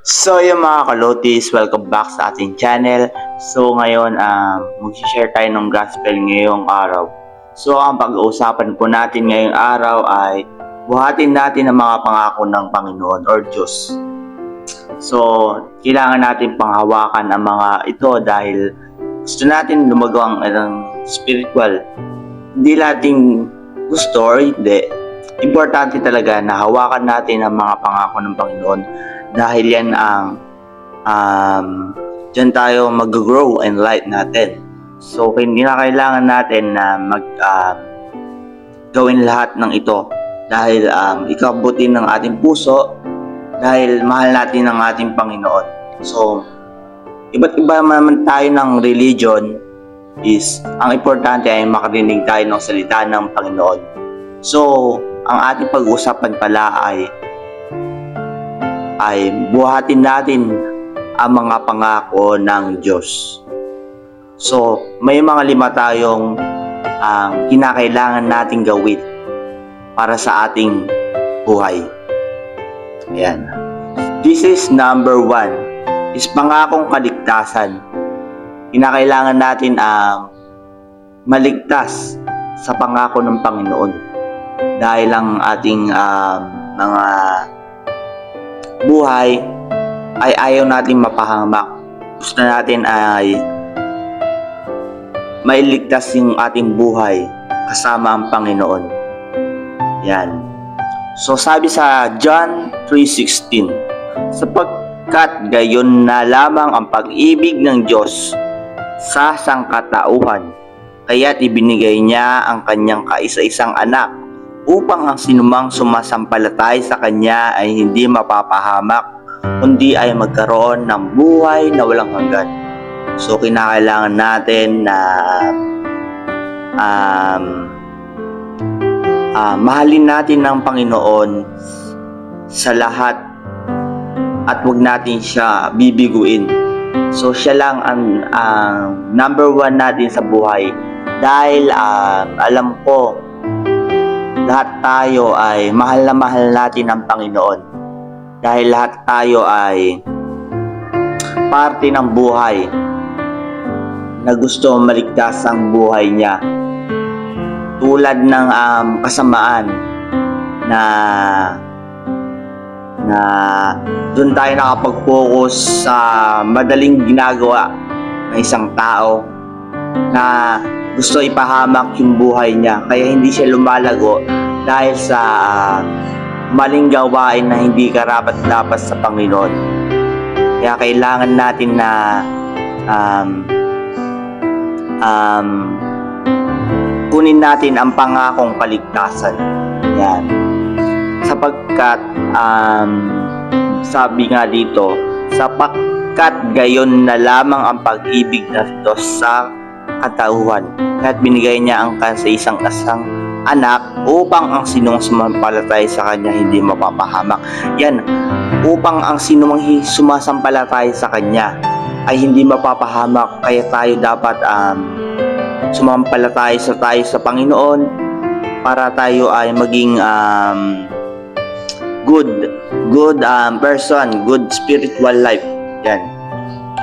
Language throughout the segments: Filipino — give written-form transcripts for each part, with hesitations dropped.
So yung mga kalotis, welcome back sa ating channel. So ngayon, mag-share tayo ng gospel ngayong araw. So ang pag-uusapan po natin ngayong araw ay buhatin natin ang mga pangako ng Panginoon or Diyos. So kailangan natin panghawakan ang mga ito dahil gusto natin lumagaw ang spiritual. Hindi natin gusto or hindi. Importante talaga na hawakan natin ang mga pangako ng Panginoon dahil yan ang dyan tayo mag-grow and light natin. So hindi na kailangan natin na gawin lahat ng ito dahil ikabutin ng ating puso dahil mahal natin ang ating Panginoon. So iba't iba naman tayo ng religion is ang importante ay makarinig tayo ng salita ng Panginoon. So ang ating pag-uusapan pala ay buhatin natin ang mga pangako ng Diyos. So, may mga 5 tayong kinakailangan nating gawin para sa ating buhay. Ayan. This is number 1, is pangakong kaligtasan. Kinakailangan natin maligtas sa pangako ng Panginoon dahil ang ating mga buhay ay ayaw natin mapahamak. Gusto natin ay mailigtas yung ating buhay kasama ang Panginoon. Yan. So sabi sa John 3:16, sapagkat gayon na lamang ang pag-ibig ng Diyos sa sangkatauhan, kaya't ibinigay niya ang kanyang kaisa-isang anak upang ang sinumang sumasampalatay sa Kanya ay hindi mapapahamak, kundi ay magkaroon ng buhay na walang hanggan. So, kinakailangan natin na mahalin natin ng Panginoon sa lahat at huwag natin siya bibiguin. So, siya lang ang number 1 natin sa buhay dahil alam ko lahat tayo ay mahal na mahal natin ang Panginoon dahil lahat tayo ay parte ng buhay na gusto maligtas ang buhay niya tulad ng kasamaan na doon tayo nakapag-focus sa madaling ginagawa ng isang tao na gusto ipahamak yung buhay niya kaya hindi siya lumalago dahil sa maling gawain na hindi karapat-dapat sa Panginoon. Kaya kailangan natin na kunin natin ang pangakong kaligtasan. Yan. Sapagkat sabi nga dito, sapagkat gayon na lamang ang pag-ibig na ito sa katauhan, at binigay niya ang kaisa-isang anak upang ang sinong sumampalatay sa Kanya hindi mapapahamak. Yan, upang ang sinong sumasampalatay sa Kanya ay hindi mapapahamak. Kaya tayo dapat sumampalatay sa Panginoon para tayo ay maging good person, good spiritual life. Yan,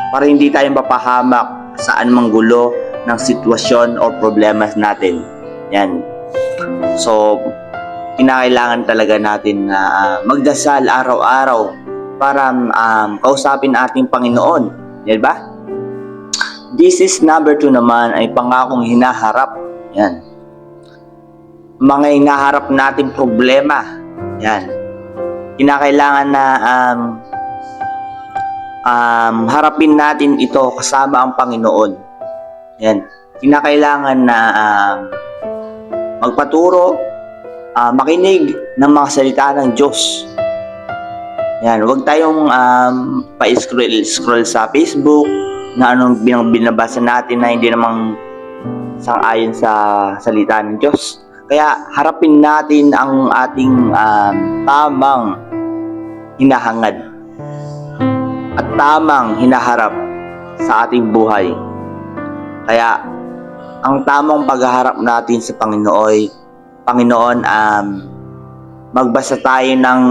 para hindi tayo mapahamak sa anumang gulo ng sitwasyon o problema natin. Yan. So, kinakailangan talaga natin na magdasal araw-araw para kausapin ating Panginoon. Yan ba? This is number 2 naman ay pangakong hinaharap. Yan. Mga hinaharap nating problema. Yan. Kinakailangan na harapin natin ito kasama ang Panginoon. Yan. Kinakailangan na magpaturo, makinig ng mga salita ng Diyos. Yan, huwag tayong pa-scroll sa Facebook na anong binabasa natin na hindi namang sang-ayon sa salita ng Diyos. Kaya harapin natin ang ating tamang hinahangad at tamang hinaharap sa ating buhay. Kaya ang tamang paghaharap natin sa Panginoon, magbasa tayo ng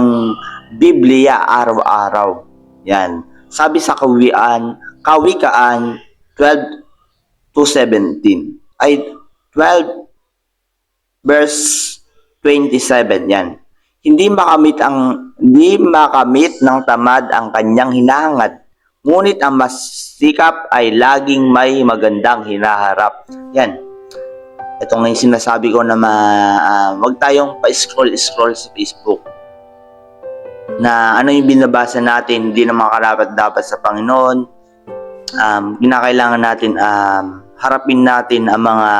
Biblia araw-araw. Yan. Sabi sa Kawikaan 12 to 17. Ay, 12 verse 27. Yan. Hindi makamit ng tamad ang kanyang hinahangad, ngunit ang masikap ay laging may magandang hinaharap. Yan. Ito nga yung sinasabi ko na wag tayong pa-scroll sa Facebook. Na ano yung binabasa natin, hindi naman karapat-dapat sa Panginoon. Kinakailangan natin harapin natin ang mga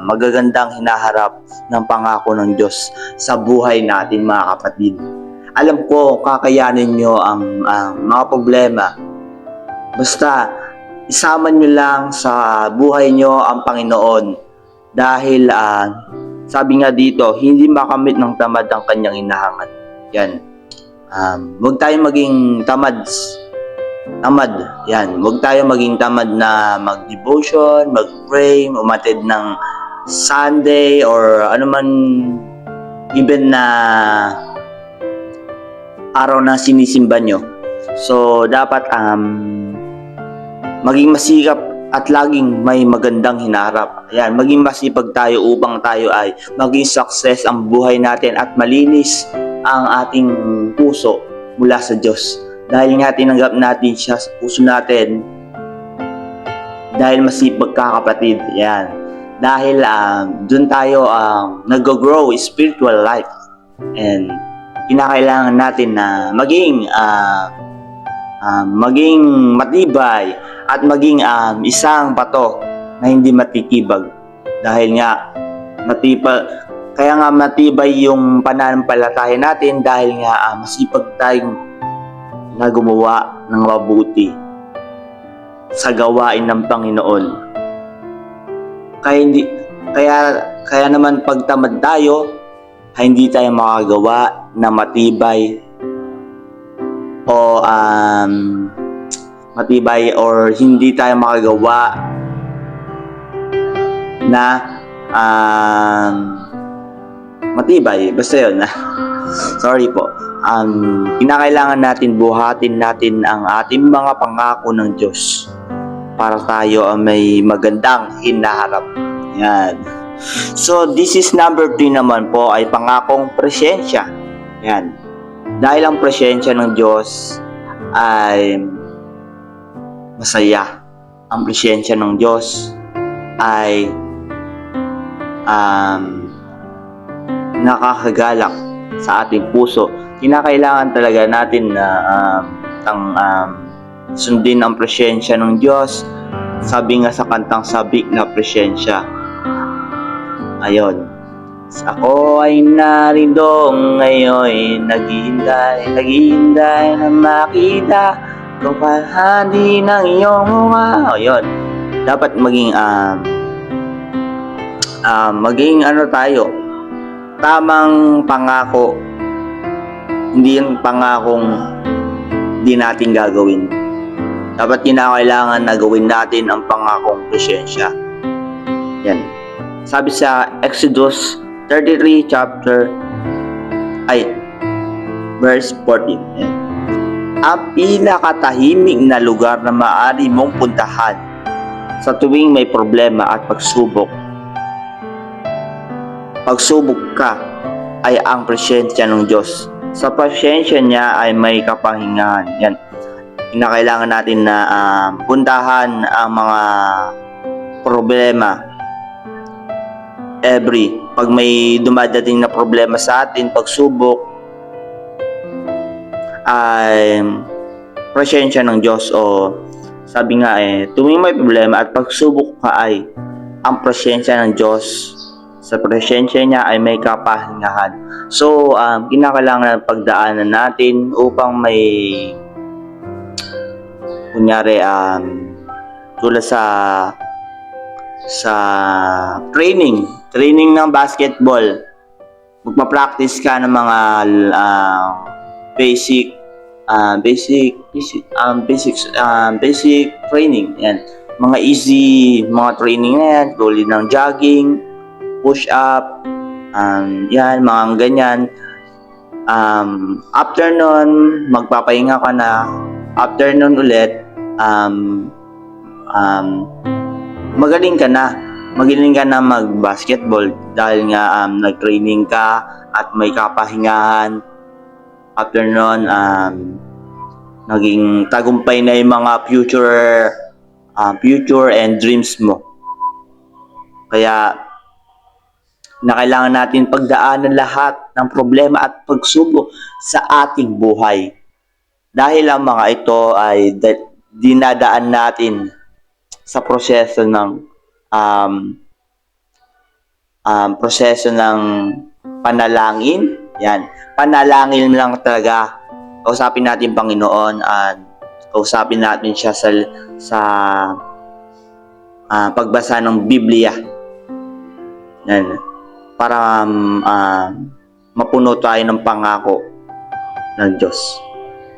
magagandang hinaharap ng pangako ng Diyos sa buhay natin, mga kapatid. Alam ko, kakayanin nyo ang mga problema. Basta, isama nyo lang sa buhay nyo ang Panginoon. Dahil, sabi nga dito, hindi makamit ng tamad ang kanyang hinahangad. Yan. Huwag tayo maging tamad. Yan. Huwag tayo maging tamad na mag-devotion, mag-pray, umatid ng Sunday, or ano man, even na araw na sinisimba nyo. So, dapat maging masikap at laging may magandang hinaharap. Ayan, maging masipag tayo upang tayo ay maging success ang buhay natin at malinis ang ating puso mula sa Diyos. Dahil nga tinanggap natin siya sa puso natin, dahil masipag ka, kapatid. Ayan. Dahil dun tayo nag-grow spiritual life. And kinakailangan natin na maging matibay at maging isang bato na hindi matitibag. Dahil nga kaya nga matibay yung pananampalataya natin, dahil nga masipag tayong na gumawa ng mabuti sa gawain ng Panginoon. Kaya naman pagtamad tayo, ay hindi tayo makagawa na matibay or hindi tayo makagawa na matibay. Basta yun. Sorry po. Kinakailangan natin buhatin natin ang ating mga pangako ng Diyos para tayo may magandang hinaharap. Yan. So, this is number 3 naman po ay pangakong presensya. Yan. Dahil ang presensya ng Diyos ay masaya. Ang presensya ng Diyos ay nakakagalak sa ating puso. Kinakailangan talaga natin na sundin ang presensya ng Diyos. Sabi nga sa kantang Sabik na Presensya. Ayon. Ako ay narito ngayon, naghihintay na makita kapalhati ng iyong mukha. Ayon. Dapat maging tayo, tamang pangako, hindi yung pangakong di natin gagawin. Dapat kinakailangan na gawin natin ang pangakong presensya. Yan. Sabi sa Exodus 33 verse 14. Yan. Ang pinakatahimik na lugar na maaari mong puntahan sa tuwing may problema at pagsubok ka ay ang presensya ng Diyos. Sa presensya niya ay may kapahingahan. Yan. Kinakailangan natin na puntahan ang mga problema. Pag may dumadating na problema sa atin, pagsubok, ay presensya ng Diyos. O sabi nga tuwing may problema at pagsubok ka ay ang presensya ng Diyos. Sa presensya niya ay may kapahingahan. So, kinakailangan pagdaanan natin upang may kunyari tulad sa training ng basketball, magpa-practice ka ng mga basic training. Yan. Mga easy training na yan, tulad ng jogging, push up, yan, mga ganyan. After nun, magpapahinga ka na after nun ulit, magaling ka na. Magaling ka na mag-basketball dahil nga nag-training ka at may kapahingahan. After nun, naging tagumpay na yung mga future and dreams mo. Kaya kailangan natin pagdaanan lahat ng problema at pagsubok sa ating buhay. Dahil ang mga ito ay dinadaan natin sa proseso ng panalangin. Yan. Panalangin lang talaga. Kausapin natin Panginoon at kausapin natin siya sa pagbasa ng Biblia. Yan. Para mapuno tayo ng pangako ng Diyos.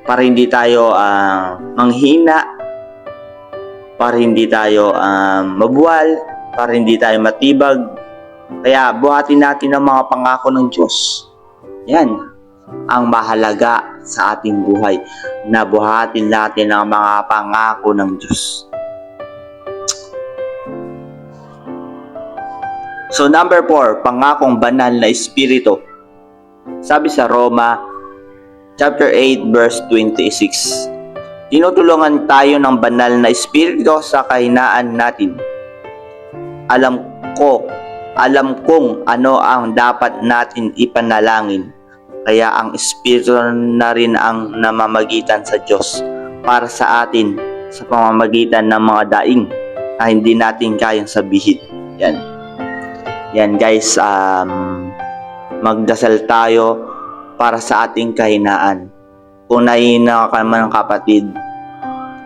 Para hindi tayo manghina, para hindi tayo mabuwal, para hindi tayo matibag. Kaya buhatin natin ang mga pangako ng Diyos. Yan ang mahalaga sa ating buhay, na buhatin natin ang mga pangako ng Diyos. So number 4, pangakong banal na espiritu. Sabi sa Roma chapter 8 verse 26, tinutulungan tayo ng banal na espiritu sa kahinaan natin. Alam kong ano ang dapat natin ipanalangin. Kaya ang espiritu na rin ang namamagitan sa Diyos para sa atin sa pamamagitan ng mga daing na hindi natin kayang sabihin. Yan guys, magdasal tayo para sa ating kahinaan. Kung nahihina ka man kapatid,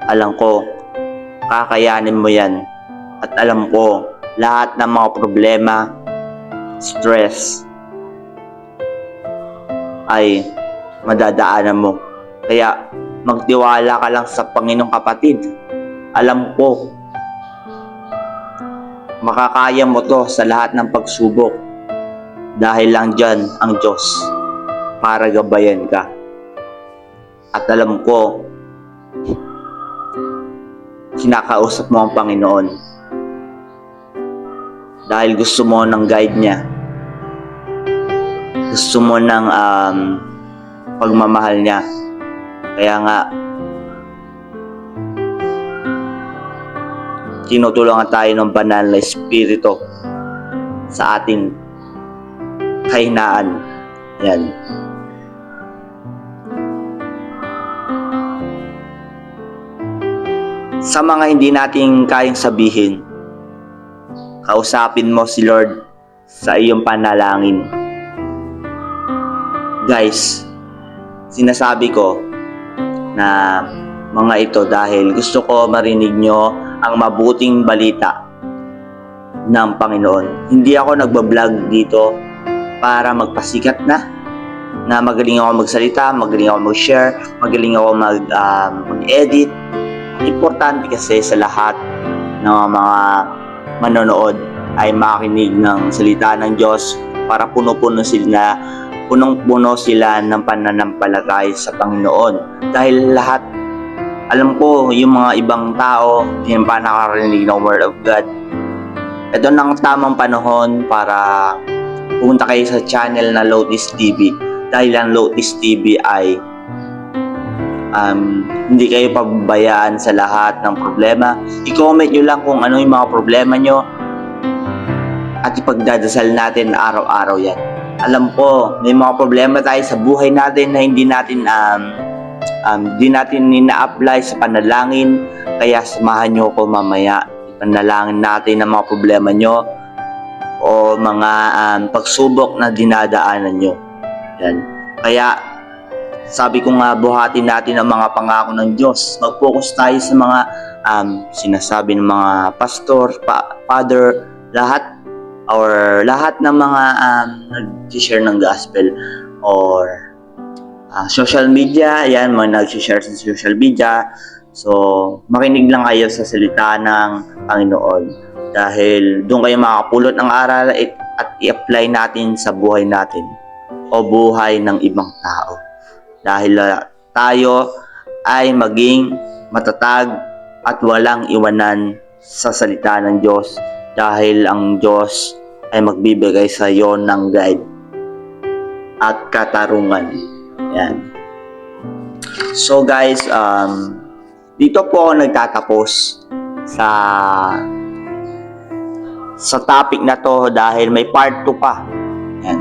alam ko, kakayanin mo yan. At alam ko, lahat ng mga problema, stress, ay madadaanan mo. Kaya magtiwala ka lang sa Panginoong kapatid. Alam ko, makakaya mo to sa lahat ng pagsubok. Dahil lang dyan ang Diyos para gabayan ka. At alam ko, kinakausap mo ang Panginoon. Dahil gusto mo ng guide niya. Gusto mo ng pagmamahal niya. Kaya nga, tinutulungan tayo ng banal na espiritu sa ating kahinaan. Yan. Sa mga hindi natin kayang sabihin, kausapin mo si Lord sa iyong panalangin. Guys, sinasabi ko na mga ito dahil gusto ko marinig nyo ang mabuting balita ng Panginoon. Hindi ako nagbablog dito para magpasikat na magaling ako magsalita, magaling ako mag-share, magaling ako mag-edit. Importante kasi sa lahat ng mga manonood ay makinig ng salita ng Diyos para punong-puno sila ng pananampalataya sa Panginoon. Dahil lahat, alam ko, yung mga ibang tao, hindi pa nakarinig ng Word of God. Ito nang tamang panahon para pumunta kayo sa channel na Lotus TV. Dahil ang Lotus TV ay hindi kayo pababayaan sa lahat ng problema. I-comment nyo lang kung ano yung mga problema nyo at ipagdadasal natin araw-araw yan. Alam ko, may mga problema tayo sa buhay natin na hindi natin ina-apply sa panalangin. Kaya samahan nyo ko mamaya. Ipanalangin natin ang mga problema nyo o mga pagsubok na dinadaanan nyo. Yan. Kaya sabi ko nga, buhatin natin ang mga pangako ng Diyos. Mag-focus tayo sa mga sinasabi ng mga pastor, father, lahat ng mga nag-share ng gospel or social media. Yan, mga nag-share sa social media. So, makinig lang kayo sa salita ng Panginoon. Dahil doon kayo makakapulot ng aral at i-apply natin sa buhay natin o buhay ng ibang tao. Dahil tayo ay maging matatag at walang iwanan sa salita ng Diyos dahil ang Diyos ay magbibigay sa iyo ng guide at katarungan. Yan. So guys, dito po ako nagtatapos sa topic na to dahil may part 2 pa. Yan.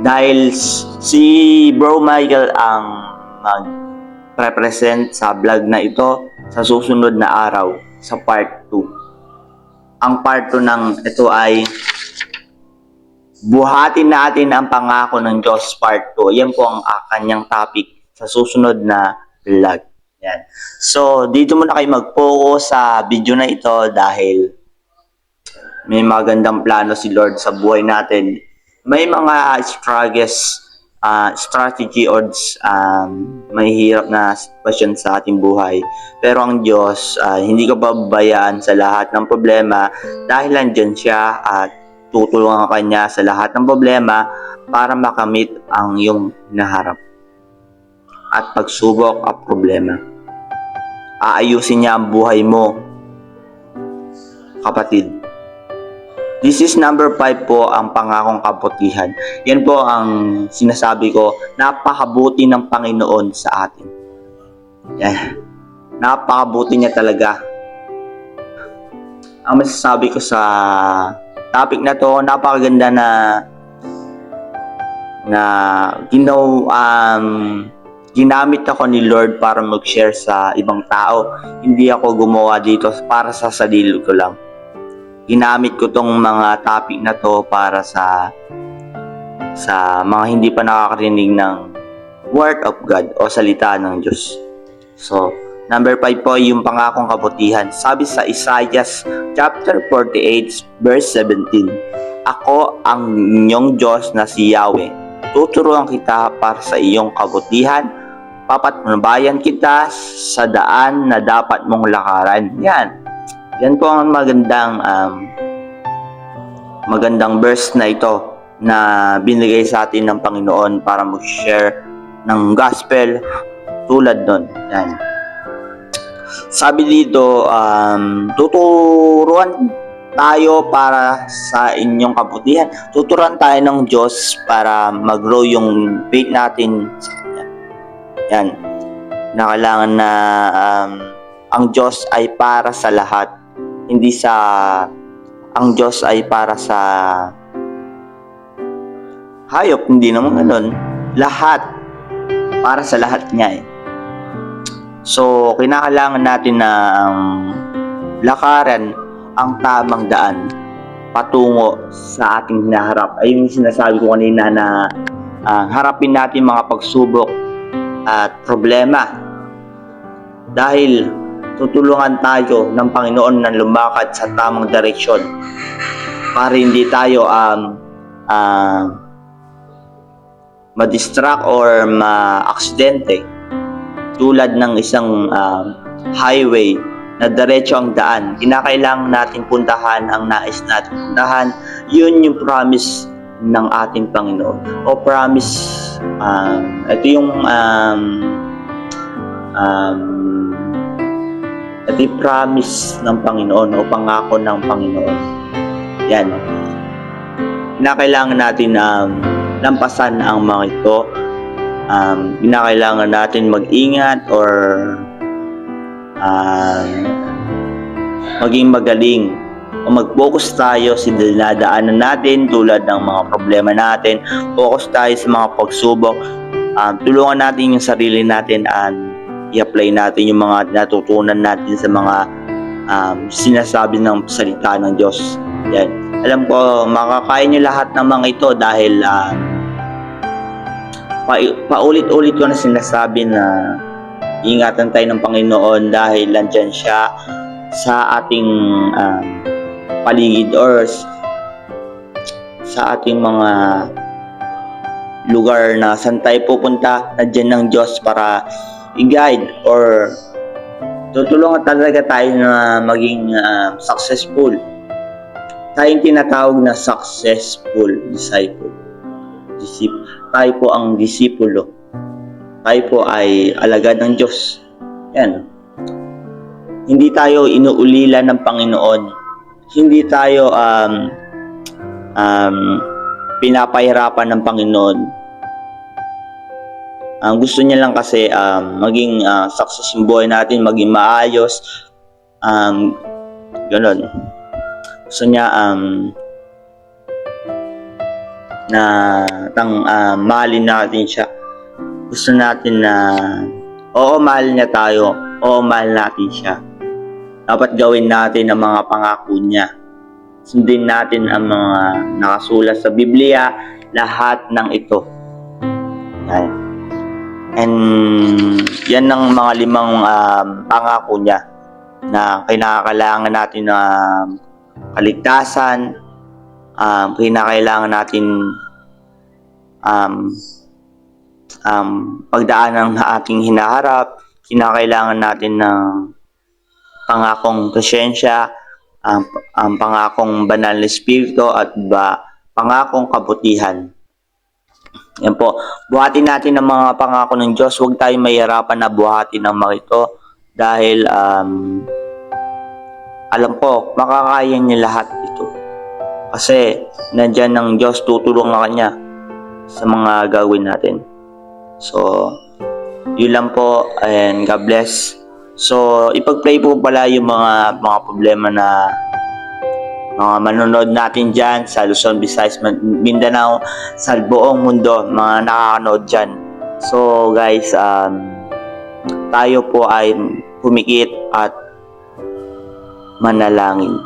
Dahil si Bro Michael ang mag-represent sa vlog na ito sa susunod na araw sa part 2. Ang part 2 ng ito ay buhatin natin ang pangako ng Diyos part 2. Yan po ang kanyang topic sa susunod na vlog. Yan. So, dito muna kayo mag-focus sa video na ito dahil may magandang plano si Lord sa buhay natin. May mga struggles, strategy or may hirap na sitwasyon sa ating buhay. Pero ang Diyos, hindi ka babayaan sa lahat ng problema dahil nandyan siya at tutulungan ka niya sa lahat ng problema para makamit ang iyong hinaharap at pagsubok at problema. Aayusin niya ang buhay mo, kapatid. This is number 5 po, ang pangakong kabutihan. Yan po ang sinasabi ko, napakabuti ng Panginoon sa atin. Yan. Napakabuti niya talaga. Ang masasabi ko sa topic na to, napakaganda na ginamit ako ni Lord para mag-share sa ibang tao. Hindi ako gumawa dito para sa sarili ko lang. Ginamit ko tong mga topic na to para sa mga hindi pa nakakarinig ng Word of God o salita ng Diyos. So, number 5 po yung pangakong kabutihan. Sabi sa Isaiah chapter 48 verse 17, Ako ang inyong Diyos na si Yahweh. Tuturuan kita para sa iyong kabutihan. Papatnubayan kita sa daan na dapat mong lakaran. Yan po ang magandang verse na ito na binigay sa atin ng Panginoon para mag-share ng gospel tulad nun. Yan. Sabi dito, tuturuan tayo para sa inyong kabutihan. Tuturuan tayo ng Diyos para mag-grow yung faith natin sa Kanya. Yan. Na kailangan na ang Diyos ay para sa lahat. Ang Diyos ay para sa hayop, hindi naman ganun. Lahat. Para sa lahat niya . So, kinakailangan natin na lakaran ang tamang daan patungo sa ating hinaharap. Ay yung sinasabi ko kanina na harapin natin mga pagsubok at problema. Dahil tutulungan tayo ng Panginoon na lumakad sa tamang direksyon para hindi tayo ma-distract or ma-aksidente tulad ng isang highway na diretso ang daan. Kinakailangan natin puntahan ang nais natin puntahan. Yun yung promise ng ating Panginoon o promise ito yung ito yung promise ng Panginoon o pangako ng Panginoon. Yan. Kinakailangan natin lampasan ang mga ito. Kinakailangan natin mag-ingat or maging magaling o mag-focus tayo sa dinadaanan natin tulad ng mga problema natin. Focus tayo sa mga pagsubok. Tulungan natin yung sarili natin i-apply natin yung mga natutunan natin sa mga sinasabi ng salita ng Diyos. Yan. Alam ko, makakain nyo lahat ng mga ito dahil paulit-ulit ko na sinasabi na ingatan tayo ng Panginoon dahil nandyan siya sa ating paligid or sa ating mga lugar na saan tayo pupunta. Nandyan ng Diyos para i-guide or tutulungan talaga tayo na maging successful. Tayong tinatawag na successful disciple. Tayo po ang disipulo. tayo po ay alagad ng Diyos. Yan. Hindi tayo inuulila ng Panginoon. Hindi tayo pinapahirapan ng Panginoon. Gusto niya lang kasi maging success yung buhay natin, maging maayos. Ganon. Gusto niya mahalin natin siya. Gusto natin na oo, mahal niya tayo. Oo, mahal natin siya. Dapat gawin natin ang mga pangako niya. Sundin natin ang mga nakasulat sa Biblia, lahat ng ito. Yan. And yan ang mga 5 pangako niya na kinakailangan natin na kaligtasan, kinakailangan natin pagdaanan ng ating hinaharap, kinakailangan natin ng pangakong presensya, pangakong banal na espiritu at pangakong kabutihan. Yan po. Buhatin natin ang mga pangako ng Diyos. Huwag tayong mahirapan na buhatin ang mga ito dahil alam ko, makakaya niya lahat ito. Kasi nandyan ng Diyos, tutulungan ka niya sa mga gawin natin. So, yun lang po, and God bless. So, ipag-pray po pala yung mga problema na mga manonood natin dyan sa Luzon, Visayas, Mindanao, sa buong mundo, mga nakakanood dyan. So, guys, tayo po ay pumikit at manalangin.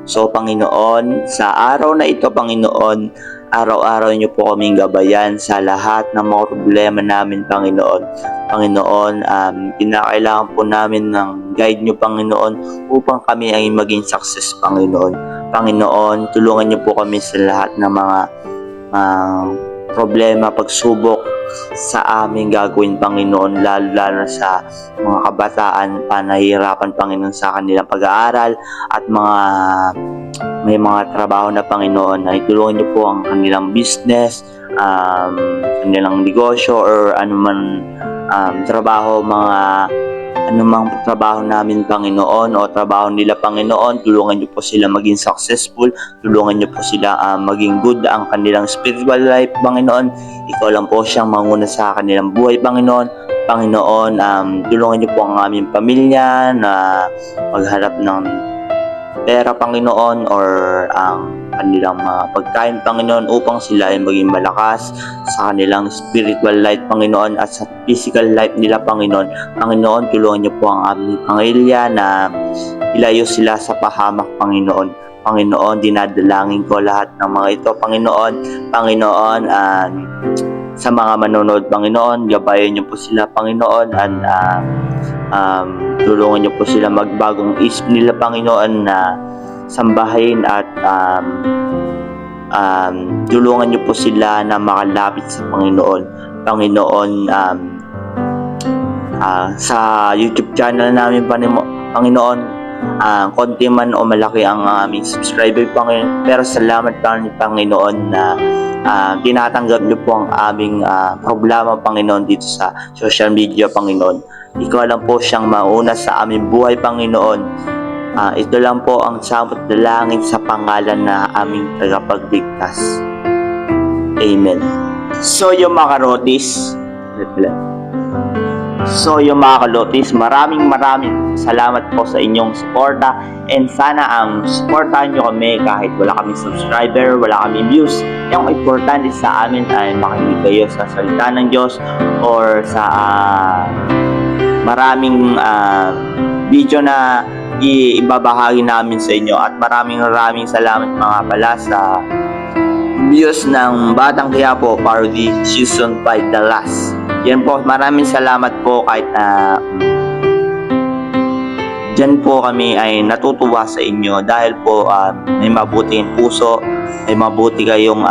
So, Panginoon, sa araw na ito, Panginoon, araw-araw niyo po kaming gabayan sa lahat ng mga problema namin, Panginoon. Panginoon, kinakailangan po namin ng guide niyo, Panginoon, upang kami ay maging success, Panginoon. Panginoon, tulungan niyo po kami sa lahat ng mga problema, pagsubok sa aming gagawin, Panginoon, lalo sa mga kabataan pa nahihirapan, Panginoon, sa kanilang pag-aaral at may mga trabaho na, Panginoon, ay tulungan niyo po ang kanilang business, kanilang negosyo, or anuman trabaho, anumang trabaho namin, Panginoon, o trabaho nila, Panginoon, tulungan niyo po sila maging successful, tulungan niyo po sila maging good ang kanilang spiritual life, Panginoon. Ikaw lang po siyang manguna sa kanilang buhay, Panginoon. Panginoon, tulungan niyo po ang aming pamilya na maghanap ng pera, Panginoon, or ang kanilang mga pagkain, Panginoon, upang sila ay maging malakas sa kanilang spiritual life, Panginoon, at sa physical life nila, Panginoon. Panginoon, tulungan niyo po ang aming pamilya na ilayo sila sa pahamak, Panginoon. Panginoon, dinadalangin ko lahat ng mga ito, Panginoon. Panginoon, sa mga manonood, Panginoon, gabayan niyo po sila, Panginoon, at tulungan niyo po sila magbagong isip nila, Panginoon, na sambahin at tulungan niyo po sila na makalapit sa Panginoon. Panginoon, sa YouTube channel namin, Panginoon, konti man o malaki ang aming subscriber, Panginoon, pero salamat, Panginoon, na tinatanggap niyo po ang aming problema, Panginoon, dito sa social media, Panginoon. Ikaw lang po siyang mauna sa aming buhay, Panginoon. Ito lang po ang samot dalangin sa pangalan na aming tagapagligtas. Amen. So, yung mga karotis, maraming salamat po sa inyong suporta, and sana suportahan nyo kami kahit wala kaming subscriber, wala kaming views. Yung importante sa amin ay makinig kayo sa salita ng Diyos, or sa maraming video na ibabahagi namin sa inyo. At maraming salamat mga pala sa views ng Batang Quiapo Parody Season 5 The Last. Yan po, maraming salamat po, kahit dyan po kami ay natutuwa sa inyo dahil po may mabuting puso, may mabuti kayong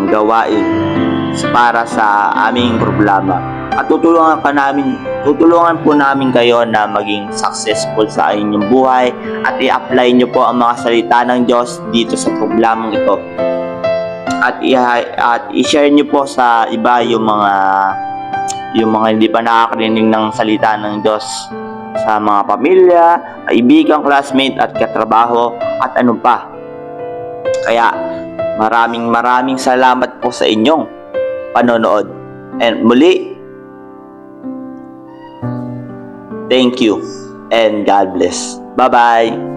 gawain para sa aming problema. At tutulungan po namin kayo na maging successful sa inyong buhay, at i-apply nyo po ang mga salita ng Diyos dito sa problemang ito. at i-share niyo po sa iba yung mga hindi pa nakakarinig ng salita ng Diyos, sa mga pamilya, kaibigan, classmate at katrabaho at ano pa. Kaya maraming salamat po sa inyong panonood. And muli, thank you and God bless. Bye-bye.